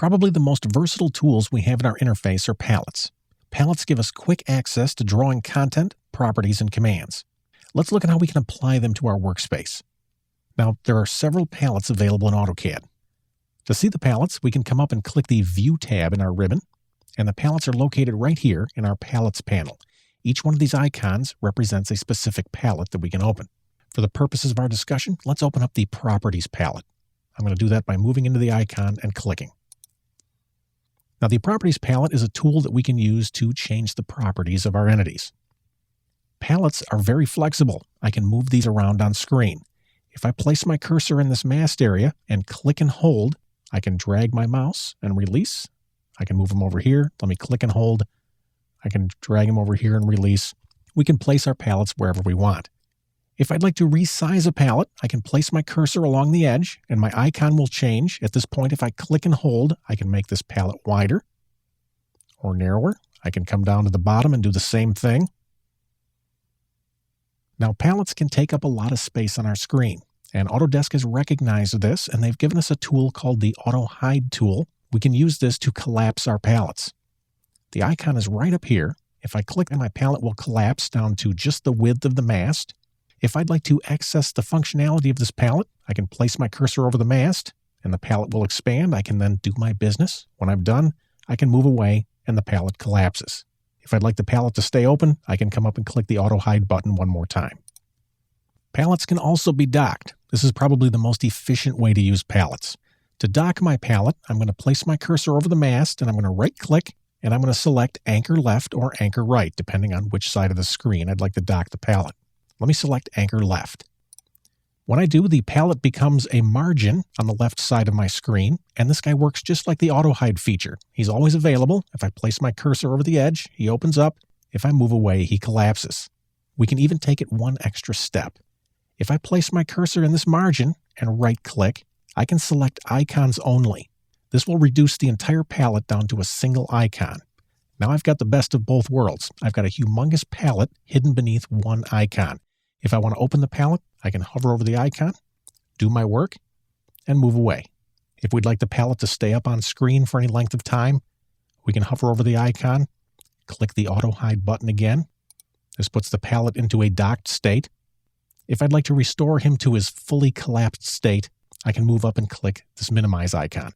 Probably the most versatile tools we have in our interface are palettes. Palettes give us quick access to drawing content, properties, and commands. Let's look at how we can apply them to our workspace. Now, there are several palettes available in AutoCAD. To see the palettes, we can come up and click the View tab in our ribbon, and the palettes are located right here in our Palettes panel. Each one of these icons represents a specific palette that we can open. For the purposes of our discussion, let's open up the Properties palette. I'm going to do that by moving into the icon and clicking. Now, the Properties palette is a tool that we can use to change the properties of our entities. Palettes are very flexible. I can move these around on screen. If I place my cursor in this masked area and click and hold, I can drag my mouse and release. I can move them over here. Let me click and hold. I can drag them over here and release. We can place our palettes wherever we want. If I'd like to resize a palette, I can place my cursor along the edge and my icon will change. At this point, if I click and hold, I can make this palette wider or narrower. I can come down to the bottom and do the same thing. Now, palettes can take up a lot of space on our screen, and Autodesk has recognized this, and they've given us a tool called the Auto Hide tool. We can use this to collapse our palettes. The icon is right up here. If I click, my palette will collapse down to just the width of the mast. If I'd like to access the functionality of this palette, I can place my cursor over the mast, and the palette will expand. I can then do my business. When I'm done, I can move away, and the palette collapses. If I'd like the palette to stay open, I can come up and click the Auto Hide button one more time. Palettes can also be docked. This is probably the most efficient way to use palettes. To dock my palette, I'm going to place my cursor over the mast, and I'm going to right-click, and I'm going to select Anchor Left or Anchor Right, depending on which side of the screen I'd like to dock the palette. Let me select Anchor Left. When I do, the palette becomes a margin on the left side of my screen, and this guy works just like the Auto Hide feature. He's always available. If I place my cursor over the edge, he opens up. If I move away, he collapses. We can even take it one extra step. If I place my cursor in this margin and right-click, I can select Icons Only. This will reduce the entire palette down to a single icon. Now I've got the best of both worlds. I've got a humongous palette hidden beneath one icon. If I want to open the palette, I can hover over the icon, do my work, and move away. If we'd like the palette to stay up on screen for any length of time, we can hover over the icon, click the Auto Hide button again. This puts the palette into a docked state. If I'd like to restore him to his fully collapsed state, I can move up and click this Minimize icon.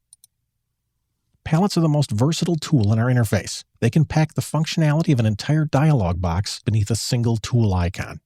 Palettes are the most versatile tool in our interface. They can pack the functionality of an entire dialog box beneath a single tool icon.